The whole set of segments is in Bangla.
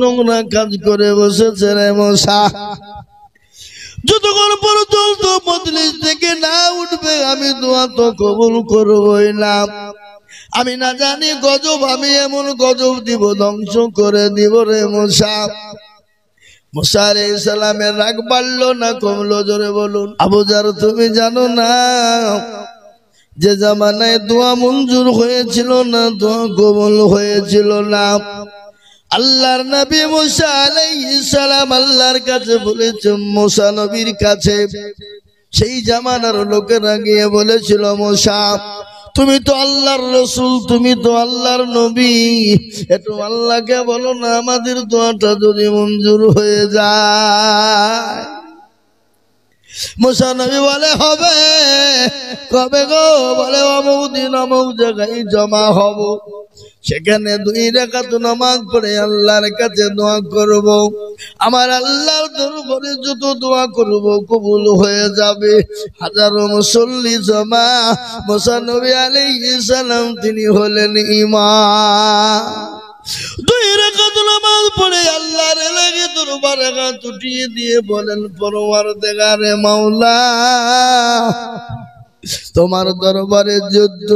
নোংরা কাজ করে বসেছে রে মশা, যতক্ষণ পর্যন্ত মজলিস থেকে না উঠবে আমি দোয়া তো কবুল করবই না। আমি না জানি গজব, আমি এমন গজব দিব ধ্বংস করে দিব রে মশা। মুসা আলাইহিস সালামের রাগ বাড়লো না কমলো? জোরে বলুন। আবু জার তুমি জানো না যে জামানায় দোয়া মঞ্জুর হয়েছিল না, দোয়া কবুল হয়েছিল না? আল্লাহর নবী মুসা আলাইহিস সালাম আল্লাহর কাছে বলেছেন, মুসা নবীর কাছে সেই জামানার লোকেরা গিয়ে বলেছিল, মুসা তুমি তো আল্লাহর রাসূল, তুমি তো আল্লাহর নবী, একটু আল্লাহকে বলো না আমাদের দোয়াটা যদি মঞ্জুর হয়ে যায়। মুসা নবী বলে হবে। কবে গো? বলে অমুক দিন অমুক জায়গায় জমা হব, সেখানে 2 রাকাত নামাজ পড়ে আল্লাহর কাছে দোয়া করব, আমার আল্লাহর দরবারে যত দোয়া করব কবুল হয়ে যাবে। হাজারো মুসল্লি জমা, মুসা নবী আলাইহিস সালাম তিনি হলেন ইমাম। 2 রাকাত নামাজ পড়ে আল্লাহর লাগে দরবারে হাত উঠিয়ে দিয়ে বলেন, পরওয়ারদিগারে মাওলা, তোমার দরবারে যুদ্ধ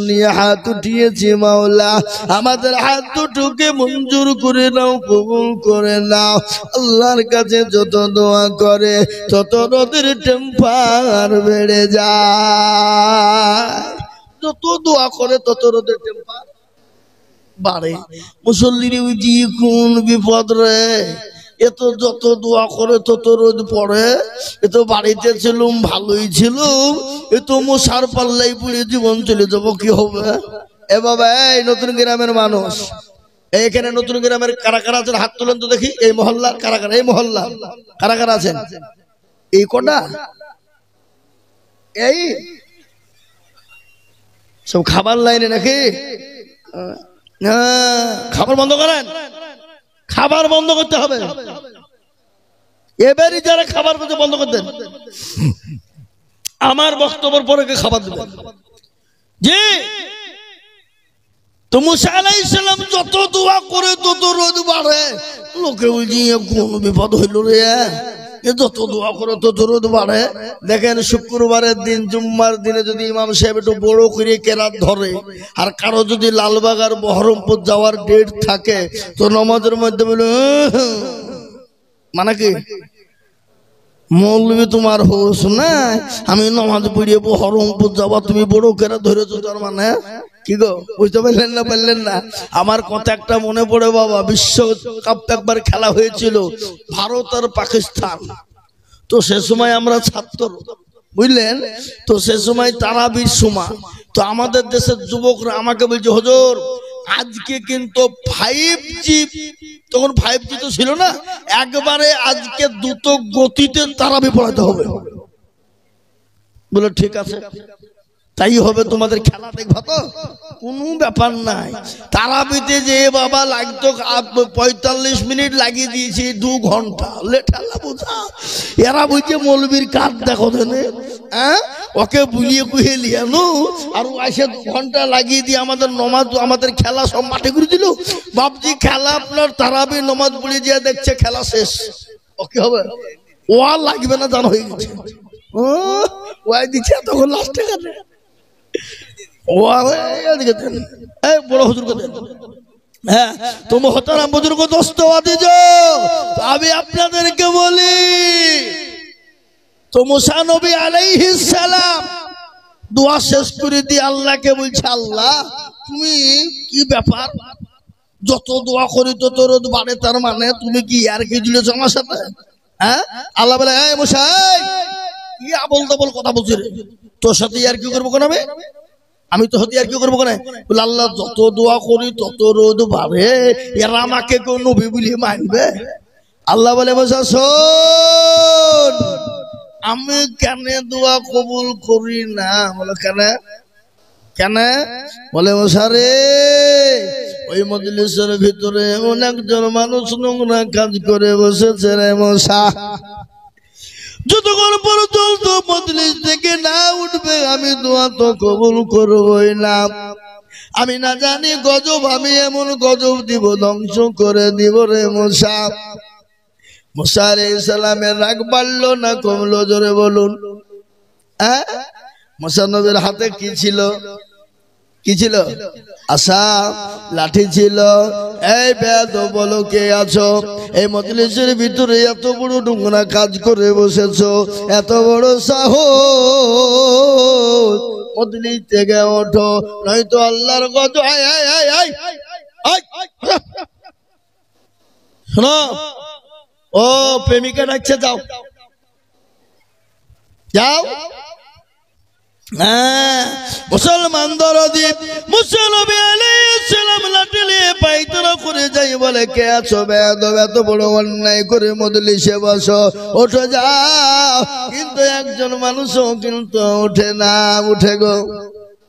নিয়ে হাত উঠিয়েছি মাওলা, আমাদের হাত দুটোকে মঞ্জুর করে নাও, কবুল করে নাও। আল্লাহর কাছে যত দোয়া করে তত রোদের টেম্পার বেড়ে যায়, যত দোয়া করে তত রোদের টেম্পার বাড়ে। মুসল্লির উজি কোন বিপদ রে, এত যত দোয়া করে তত রোদ পড়ে। এত বাড়িতে ছিলুম ভালোই ছিলুম, এত মশার পাল্লাই পড়ে জীবন চলে যাব, কি হবে? এ বাবা, এই নতুন গ্রামের মানুষ, এইখানে নতুন গ্রামের কারা কারা আছেন হাত তুলেন তো দেখি। এই মহল্লার কারা কারা, এই মহল্লা কারা কারা আছেন? এই কটা, এই সব খাবার লাইনে নাকি? খাবার বন্ধ করেন, খাবার বন্ধ করতে হবে। এবারই যারা খাবার বন্ধ করতেন, আমার বক্তব্যের পরে খাবার দেবেন। জি, তো মুসা আলাইহিস সালাম যত দোয়া করে তত রোদ বাড়ে। লোকে বলছি কোন বিপদ হইল রে, যত দোয়া করে তত রোদ বাড়ে। দেখেন শুক্রবারের দিন, জুম্মার দিনে যদি ইমাম সাহেব একটু বড় করে কেরাত ধরে, আর কারো যদি লালবাগ আর বহরমপুর যাওয়ার ডেট থাকে, তো নামাজের মধ্যে বলে মানে কি মৌলবী তোমার হোস না, আমি নামাজ পড়িয়ে বহরমপুর যাওয়া, তুমি বড় কেরাত ধরেছো, তার মানে কি গো? বুঝতে পারলেন না? পারলেন না? আমার কথা একটা মনে পড়ে বাবা, বিশ্বকাপ একবার খেলা হয়েছিল ভারত আর পাকিস্তান। তো সে সময় আমরা ছাত্র, বুঝলেন, তো সে সময় তারাবির সময়। তো আমাদের দেশের যুবকরা আমাকে বলছে, হুজুর আজকে কিন্তু 5G, তখন 5G তো ছিল না, একবারে আজকে দ্রুত গতিতে তারাবি পড়াতে হবে। বলে ঠিক আছে, তাই হবে, তোমাদের খেলা দেখবা তো, কোনো ব্যাপার নাই। তারাবিতে যে বাবা লাগতো 45 মিনিট লাগিয়ে দিয়েছি, 2 ঘন্টা লেঠালা বোঝা। এরা বুঝছে মৌলবীর কাজ দেখো দেনে, ওকে বুলিয়ে কুহে লিয়ানো, আর এসে 2 ঘন্টা লাগিয়ে দিয়ে আমাদের নমাজ, আমাদের খেলা সব মাঠে করে দিল। বাপজি খেলা আপনার তারাবি নমাজ পড়ে দিয়ে দেখছে খেলা শেষ, ওকে হবে ও আর লাগবে না, জান হয়ে গেছে। ওয়াই দিচ্ছে তখন লাস্টে কাটে বড় হুজুর কথা। হ্যাঁ, তো মোহতারাম বুজুর্গ দোস্ত আদিজ, আমি আপনাদেরকে বলি, তো মুসা নবী আলাইহিস সালাম দোয়া শেষ করে দিয়ে আল্লাহকে বলছে, আল্লাহ তুমি কি ব্যাপার, যত দোয়া করি তত রোদ বাড়ে, তার মানে তুমি কি আর কি দিলেছ আমার সাথে? হ্যাঁ, আল্লাহ বলে, এই মুসা কি আবল তাবল কথা বলছি রে, তোর সাথে আর কি করবো কেন? আমি তো হতে আর কি করবো কেন? বলে আল্লাহ যত দোয়া করি তত রোদ বাড়ে, এরা আমাকে কেউ নবী বলে মানবে? আল্লাহ বলে, মুসা শোন, আমি কেন দোয়া কবুল করি না? বলে কেন? কেন? বলে মুসা রে, ওই মজলিসের ভিতরে এমন একজন মানুষ নোংরা কাজ করে বসেছে রে মুসা, যতক্ষণ পর্যন্ত মজলিস থেকে না উঠবে আমি দোয়া তো কবুল করবই না। আমি না জানি গজব, আমি এমন গজব দিব ধ্বংস করে দিব রে মুসা। মুসা আলাইহিস সালামের রাগ বাড়লো না কমলো? জোরে বলুন। মুসা নবীর হাতে কি ছিল? কি ছিল? আশা, লাঠি ছিল। এই বেয়াদব বলো কে আছো? এই মজলিসের ভিতরে এত বড় নোংরা কাজ করে বসেছো, এত বড় সাহস, মজলিস থেকে ওঠো, নয়তো আল্লাহর গজব। শোনো, ও প্রেমিকা ডাকছে, যাও যাও। মুসলমান দরদি মুসা নবী আলাইহিস সালাম লাঠি নিয়ে পায়তারা করে যাই, বলে কে আছো? বেয়াদব, এত বড় অন্যায় করে মজলিসে বসো, ওঠো যাও। কিন্তু একজন মানুষও কিন্তু ওঠে না। উঠে গো,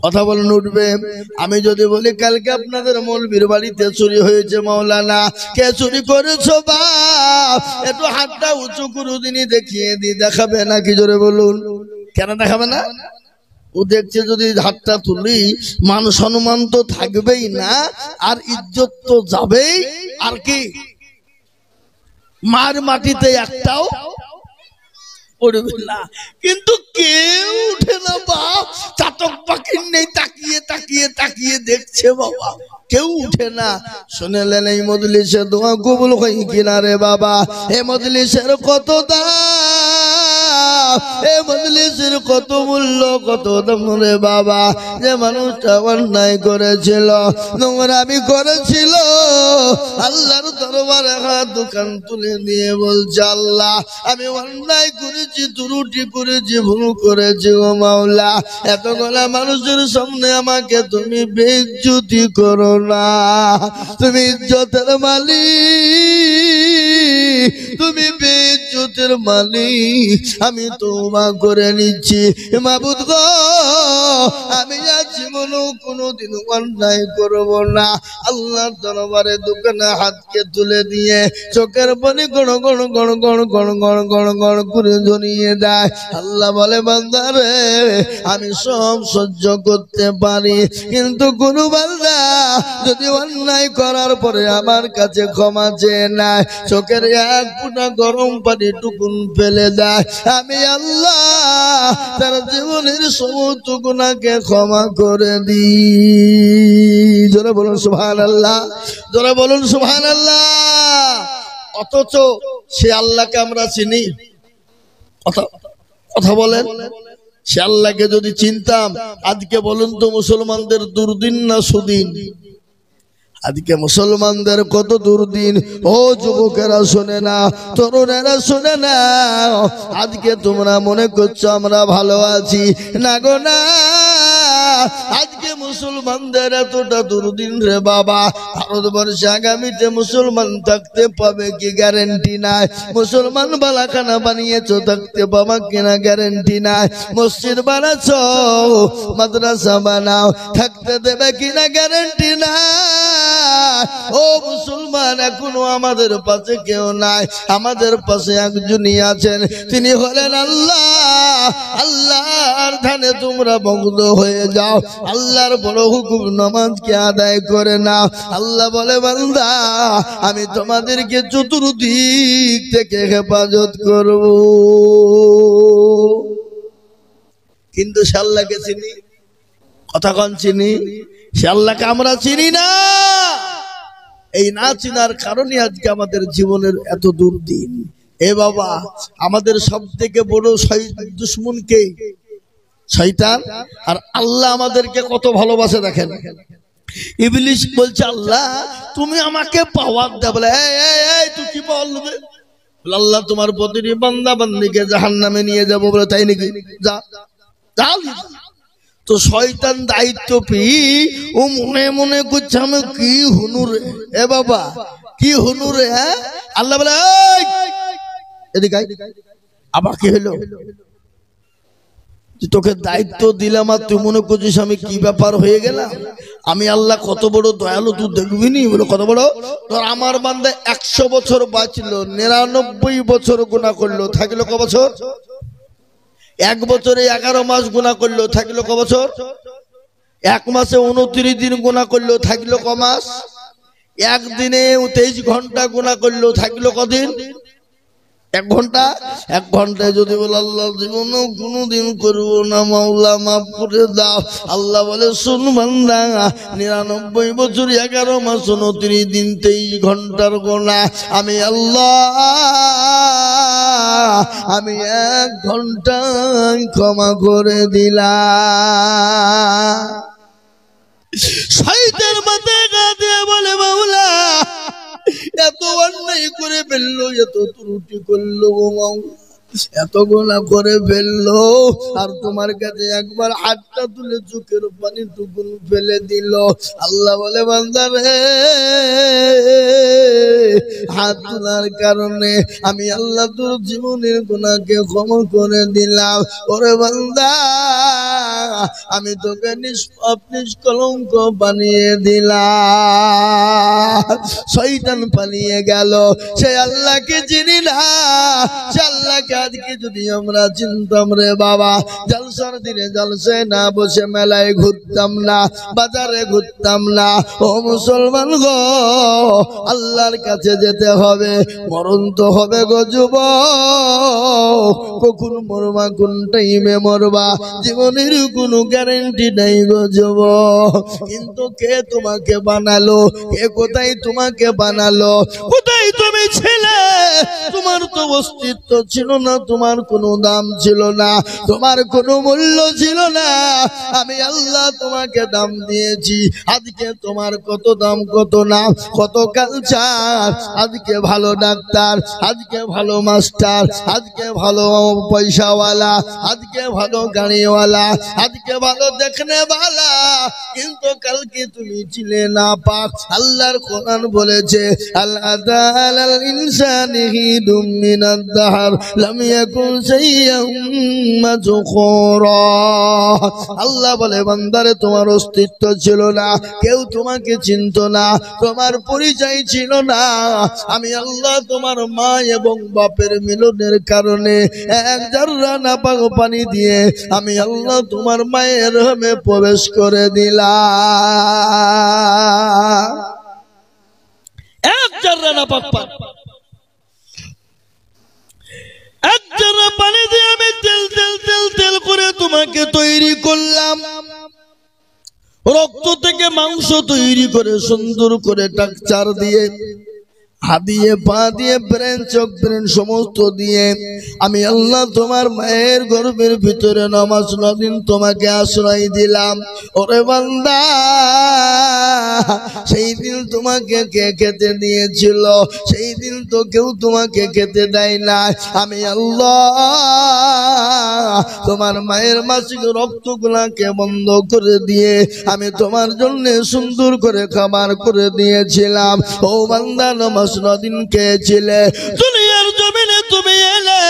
কথা বলেন, উঠবে? আমি যদি বলি কালকে আপনাদের মৌলবীর বাড়িতে চুরি হয়েছে, মাওলানা কে চুরি করেছো বা একটু হাতটা উঁচু করে দিনই দেখিয়ে দি, দেখাবে নাকি? জোরে বলুন। কেন দেখাবে না? ও দেখছে যদি হাতটা তুলি মান সম্মান তো থাকবেই না, আর ইজ্জত তো যাবেই, আর কি মার মাটিতে একটাও পড়বে না। কিন্তু কেউ উঠে না বাপ, চাতক পাখির নেই, তাকিয়ে তাকিয়ে তাকিয়ে দেখছে বাবা, কেউ উঠে না। শুনেলেন এই মজলিসে দোয়া কবুল হয় কিনা রে বাবা? এই মজলিসের কত দাম, এই মজলিসের কত মূল্য, কত দাম রে বাবা। যে মানুষটা অন্যায় করেছিল, নোংরামি করেছিল, আল্লাহর দরবারে হাত দোকান তুলে দিয়ে বলছে, আল্লাহ আমি অন্যায় করেছি, ত্রুটি করেছি, ভুল করেছি ও মাওলা, এতগুলা মানুষের সামনে আমাকে তুমি বেইজ্জতি করো না। তুমি ইজ্জতের মালিক, তুমি বেইজ্জতের মালিক, আমি তওবা করে নিচ্ছি মাবুদ গো, আমি আজ জীবনে কোনোদিন অন্যায় করব না। আল্লাহর দরবারে দোকানে হাতকে তুলে দিয়ে চোখের পানি গড় গড় গড় গড় গড় গড় গড় গড় করে ঝরিয়ে দেয়। আল্লাহ বলে, বান্দা রে আমি সব সহ্য করতে পারি, কিন্তু কোন বান্দা যদি অন্যায় করার পরে আমার কাছে ক্ষমা চেয়ে নেয়, চোখের এক ফোঁটা গরম পানি টুকুন ফেলে দেয়, আমি আল্লাহ তার জীবনের সমস্ত গুনাহকে ক্ষমা করে দিই। জোরে বলুন সুবহানাল্লাহ, জোরে বলুন সুবহানাল্লাহ। অথচ সে আল্লাহকে আমরা চিনি? কথা বলেন, সে আল্লাহকে যদি চিনতাম, আজকে বলুন তো মুসলমানদের দুর্দিন না সুদিন? আজকে মুসলমানদের কত দুর্দিন। ও যুবকেরা শুনে না, তরুণেরা শুনে না, আজকে তোমরা মনে করছো আমরা ভালো আছি, না গো না। আজকে মুসলমানদের এতটা দুর্দিন রে বাবা, ভারতবর্ষে আগামীতে মুসলমান থাকতে পাবে কি গ্যারেন্টি নাই। মুসলমান বালাখানা বানিয়েছো, থাকতে পাবা কিনা গ্যারেন্টি নাই। মসজিদ বানাচ্ছো, মাদ্রাসা বানাও, থাকতে দেবে কিনা গ্যারেন্টি নাই। ও মুসলমান, এখনো আমাদের পাশে কেউ নাই, আমাদের পাশে একজনই আছেন, তিনি হলেন আল্লাহ। আল্লাহর ধানে তোমরা মুগ্ধ হয়ে যাও, আল্লাহর বড় হুকুম নামাজকে আদায় করে নাও। আল্লাহ বলে, বান্দা আমি তোমাদেরকে চতুর্দিক থেকে হেফাজত করব। কিন্তু সে আল্লাহকে চিনি? কথা কন চিনি? সে আল্লাহকে আমরা চিনি না। এই না চিনার কারণে আজকে আমাদের জীবনের এত দুর্দিন। এ বাবা, আমাদের সব থেকে বড় দুশমন কে? শয়তান। আর আল্লাহ আমাদেরকে কত ভালোবাসে দেখেন। ইবলিস বলছে, আল্লাহ তুমি আমাকে পাওয়ার দাও। বলে, এই তুই কি বলবে? আল্লাহ তোমার প্রতিটি বান্দা বান্দিকে জাহান্নামে নিয়ে যাবো। বলে, তাই নাকি? যা যা। তো শয়তান দায়িত্ব পেয়ে ও মনে মনে করছে আমি কি হুনুরে। এ বাবা, কি হুনুরে? হ্যাঁ, আল্লাহ বলে, এদিকে আবার কি হলো? তোকে দায়িত্ব দিলাম আর তুই মনে করছিস আমি কি ব্যাপার হয়ে গেলাম? আমি আল্লাহ কত বড় দয়ালু তুই দেখবি নি? বলে, কত বড়? তোর আমার বান্দা 100 বছর বাঁচলো, 99 বছর গুনাহ করলো, থাকলো ক বছর? 1 বছরে 11 মাস গুনাহ করলো, থাকলো ক বছর? এক মাসে 29 দিন গোনা করলেও থাকলো ক মাস? একদিনে 23 ঘন্টা গোনা করলেও থাকলো কদিন? 1 ঘন্টা। 1 ঘন্টায় যদি বলে আল্লাহ জীবনেও কোনোদিন করবো না, মাওলা মাফ করে দাও, আল্লাহ বলে শুন বান্দা, 99 বছর 11 মাস 29 দিন 23 ঘন্টার গোনা আমি আল্লাহ আমি 1 ঘন্টায় ক্ষমা করে দিলাম। শয়তান মাথায় গা দিয়ে বলে মাওলা এত অন্যায় করে ফেললো, এত ত্রুটি করলো গো মাওলা, এত গোনা করে ফেললো, আর তোমার কাছে একবার হাতটা তুলে চোখের পানি টুকুন ফেলে দিল। আল্লাহ বলে বান্দা রে, হাত তোলার কারণে আমি আল্লাহ তোর জীবনের গুনাহকে ক্ষমা করে দিলাম। ওরে বান্দা, আমি তোকে নিষ্পাপ নিষ্কলঙ্ক বানিয়ে দিলাম। শয়তান পালিয়ে গেল, সে আল্লাহকে চিনি না। সে আল্লাহকে আজকে যদি আমরা চিনতাম রে বাবা, জলসার দিনে জলসায় না বসে মেলায় ঘুরতাম না, বাজারে ঘুরতাম না। ও মুসলমান গো, আল্লাহর কাছে যেতে হবে, মরণ তো হবে গো যুবক। কখন মরবা, কোন টাইমে মরবা, জীবনের কোনো গ্যারান্টি নাই গো যুবক। কিন্তু কে তোমাকে বানালো? কে কোথায় তোমাকে বানালো? কোথায় তুমি ছিলে? তোমার তো অস্তিত্ব ছিল না, তোমার কোনো দাম ছিল না, তোমার কোনো মূল্য ছিল না। আমি আল্লাহ তোমাকে দাম দিয়েছি। আজকে তোমার কত দাম, কত নাম, কত কালচার। আজকে ভালো ডাক্তার, আজকে ভালো মাস্টার, আজকে ভালো পয়সাওয়ালা, আজকে ভালো গাড়িওয়ালা, আজকে ভালো দেখনেওয়ালা, কিন্তু কালকে তুমি ছিলে না পাক। আল্লাহর কোরআন বলেছে আল্লাহ তাআলাল ইনসানি হিদুম মিনাদ দাহর লাম ইয়াকুন শাইয়্যান মাযকুরা। আল্লাহ বলে বান্দারে তোমার অস্তিত্ব ছিল না, কেউ তোমাকে চিনতো না, তোমার পরিচয় ছিল না। আমি আল্লাহ তোমার মা এবং বাপের মিলনের কারণে 1 জাররা নাপাক পানি দিয়ে আমি আল্লাহ তোমার মায়ের রহমে প্রবেশ করে দিলাম। 1 জাররা নাপাক পানি, 1 জাররা পানি দিয়ে আমি তেল তেল তেল তেল করে তোমাকে তৈরি করলাম। রক্ত থেকে মাংস তৈরি করে সুন্দর করে টাকচার দিয়ে, হাত দিয়ে, পা দিয়ে, ব্রেন, চোখ ব্রেন সমস্ত দিয়ে আমি আল্লাহ তোমার মায়ের গর্ভের ভিতরে 9 দিন তোমাকে আশ্রয় দিলাম। ওরে বান্দা, সেই দিন তোমাকে কে খেতে দিয়েছিল? সেই দিন তো কেউ তোমাকে খেতে দেয় না। আমি আল্লাহ তোমার মায়ের মাসিক রক্তগুলাকে বন্ধ করে দিয়ে আমি তোমার জন্য সুন্দর করে খাবার করে দিয়েছিলাম। ও বান্দা, 9 দিন খেয়েছিলে। দুনিয়ার জমিনে তুমি এলে,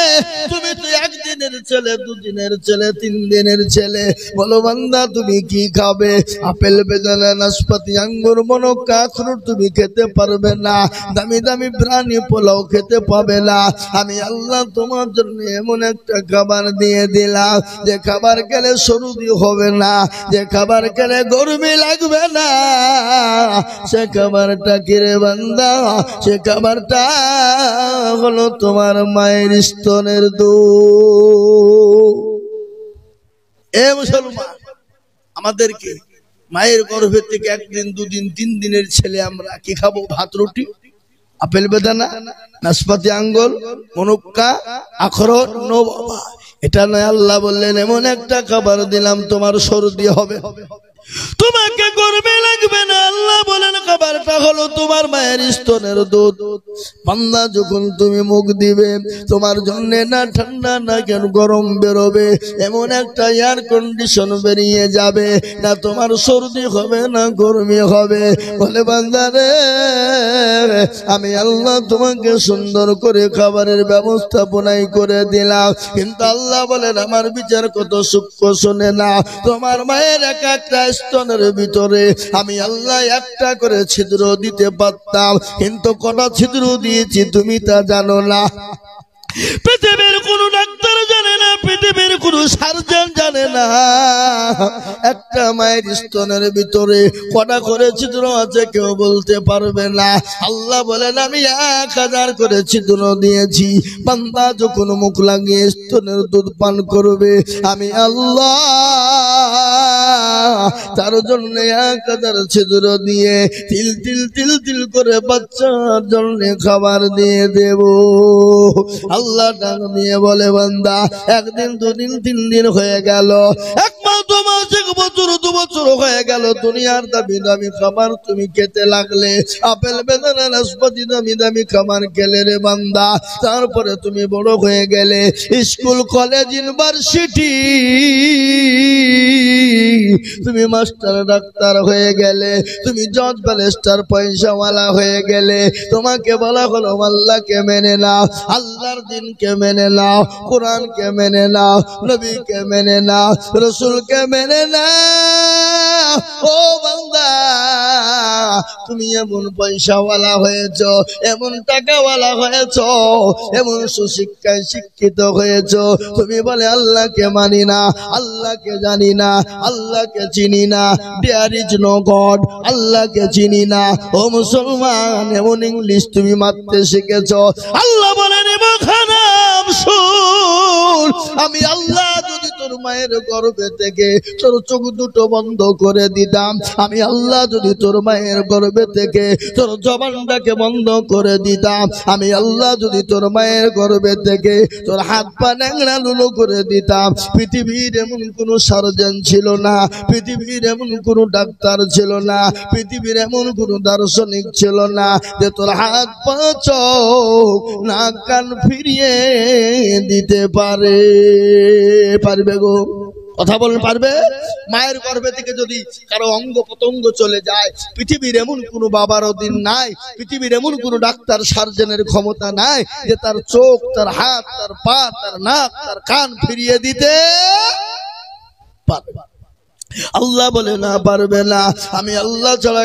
তুমি তো 1 দিনের ছেলে, 2 দিনের ছেলে, 3 দিনের ছেলে। বলো বান্দা তুমি কি খাবে? আপেল, বেদানা, নাশপাতি, আঙ্গুর, মনক্কা, আখরোট তুমি খেতে পারবে না। দামি দামি প্রাণী পোলাও খেতে পাবে না। আমি আল্লাহ তোমার জন্য এমন একটা খাবার দিয়ে দিলাম, যে খাবার খেলে সর্দি হবে না, যে খাবার খেলে গরমি লাগবে না। সে খাবারটা কি রে বান্দা? সে খাবারটা হলো তোমার মায়ের স্তনের দুধ। এ মুসলমান, আমাদেরকে মায়ের গর্ভের থেকে 1 দিন, 2 দিন, 3 দিনের ছেলে আমরা কি খাবো? ভাত, রুটি, আপেল, বেদানা, নাশপাতি, আঙ্গুর, মনক্কা, আখরোট। নো বাবা, এটা নয়। আল্লাহ বললেন এমন একটা খাবার দিলাম তোমার সর্দি হবে, তোমাকে গর্বে লাগবে না। আল্লাহ বলেন খাবারটা হলো তোমার মায়ের স্তনের দুধ। বান্দা, যখন তুমি মুখ দিবে তোমার জন্য না ঠান্ডা না কেন গরম বেরোবে, এমন একটা এয়ার কন্ডিশন বেরিয়ে যাবে, না তোমার সর্দি হবে না গরমি হবে। বলে বান্দা রে, আমি আল্লাহ তোমাকে সুন্দর করে খাবারের ব্যবস্থাপনাই করে দিলাম। কিন্তু আল্লাহ বলেন আমার বিচার কত সূক্ষ্ম, শোনে না। তোমার মায়ের একটা স্তনের ভিতরে আমি আল্লাহ একটা করে ছিদ্র দিতে পারতাম, কিন্তু কটা ছিদ্র দিয়েছি তুমি তা জানো না। পৃথিবীর কোন ডাক্তার জানে না, পৃথিবীর কোন সার্জন জানে না। একটা মায়ের স্তনের ভিতরে কটা করে ছিদ্র আছে কেউ বলতে পারবে না। আল্লাহ বলেন আমি 1000 করে ছিদ্র দিয়েছি। বান্দা যখন মুখ লাগিয়ে স্তনের দুধ পান করবে আমি আল্লাহ তার জন্য 1000 ছিদ্র দিয়ে তিল তিল তিল তিল করে বাচ্চার জন্য খাবার দিয়ে দেব। আল্লাহ ডাক দিয়ে বলে বান্দা একদিন দুদিন 3 দিন হয়ে গেল, 1 মাস 2 মাস 1 বছর 2 বছর হয়ে গেল, দুনিয়ার দামি দামি খাবার তুমি খেতে লাগলে, আপেল বেদানা নাশপাতি দামি দামি খাবার খেলে রে বান্দা। তারপরে তুমি বড় হয়ে গেলে, স্কুল কলেজ ইউনিভার্সিটি তুমি মাস্টার ডাক্তার হয়ে গেলে, তুমি জজ ব্যারিস্টার পয়সাওয়ালা হয়ে গেলে, তোমাকে বলা হলো আল্লাহকে মেনে নাও, আল্লাহর দিনকে মেনে নাও, কোরআনকে মেনে নাও, নবীকে মেনে নাও, রাসূলকে মেনে নাও। ও বান্দা তুমি এমন পয়সাওয়ালা হয়েছো, এমন টাকাওয়ালা হয়েছো, এমন সুশিক্ষায় শিক্ষিত হয়েছো, তুমি বলে আল্লাহকে মানি না, আল্লাহকে জানি না, আল্লাহকে চিনি না, দেয়ার ইজ নো গড, আল্লাহকে চিনি না। ও মুসলমান এমন ইংলিশ তুমি মারতে শিখেছো। আল্লাহ বলেন মুখানাম শুন, আমি আল্লাহ যদি তোর মায়ের গর্ভে থেকে তোর চোখ দুটো বন্ধ করে দিতাম, আমি আল্লাহ যদি তোর মায়ের গর্ভে থেকে তোর জবানটাকে বন্ধ করে দিতাম, আমি আল্লাহ যদি তোর মায়ের গর্ভে থেকে তোর হাত পা ন্যাংরা লুলো করে দিতাম, পৃথিবীর এমন কোন সার্জন ছিল না, পৃথিবীর এমন কোন ডাক্তার ছিল না, পৃথিবীর এমন কোন দার্শনিক ছিল না যে তোর হাত পা চোখ নাক কান ফিরিয়ে দিতে পারবে গো? কথা বলেন পারবে? মায়ের গর্ভে থেকে যদি কারো অঙ্গ প্রত্যঙ্গ চলে যায়, পৃথিবীর এমন কোন বাবার অধীন নাই, পৃথিবীর এমন কোন ডাক্তার সার্জনের ক্ষমতা নাই যে তার চোখ, তার হাত, তার পা, তার নাক, তার কান ফিরিয়ে দিতে পারবে। আল্লাহ বলে না পারবে না, আমি আল্লাহ ছাড়া